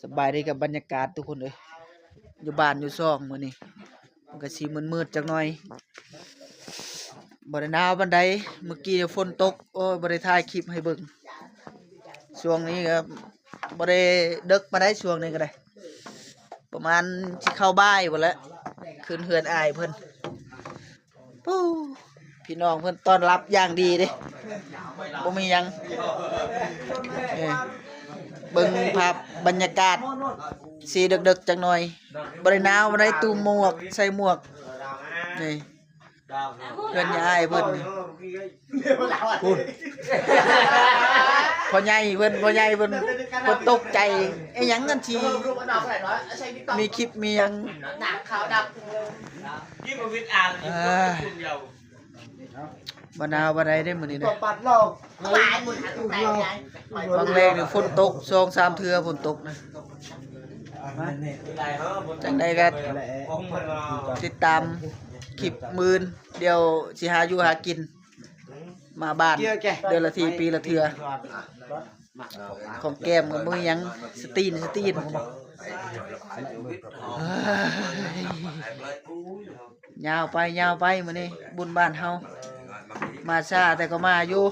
สบายดีกับบรรยากาศทุกคนเลยอยู่บ้านอยู่ซ่องมื้อนี้มันก็สิมืดๆจักหน่อยบ่ได้หนาวปานใดเมื่อกี้ฝนตกโอ้ยบ่ได้ถ่ายคลิปให้เบิ่งช่วงนี้ก็บ่ได้ดึกปานใดช่วงนี้ก็ได้ประมาณสิเข้าบ่ายพุ่นแหล้วขึ้นเฮือนอ้ายเพิ่นปู้พี่น้องเพิ่นต้อนรับอย่างดีเด้บ่มีหยังเบิ่งภาพบรรยากาศสีดึกๆจักหน่อยบ่ได้หนาวบ่ได้ตูมหมวกใส่หมวกนี่เพิ่นย้ายเพิ่นพูดพ่อใหญ่เพิ่นตกใจไอ้หยังกันทีมีคลิปมีหยังบ่หนาวบ่ได้เด้มื้อนี้นะบางแรงนี่ฝนตก 2-3 เทื่อฝนตกนะจังได๋ก็ติดตามคลิปมื้อเดี๋ยวสิหาอยู่หากินมาบ้านเดือนละทีปีละเทื่อของแก้มก็บ่มีหยังสตีนยาวไปมื้อนี้บุญบ้านเฮามาช้าแต่ก็มาอยู่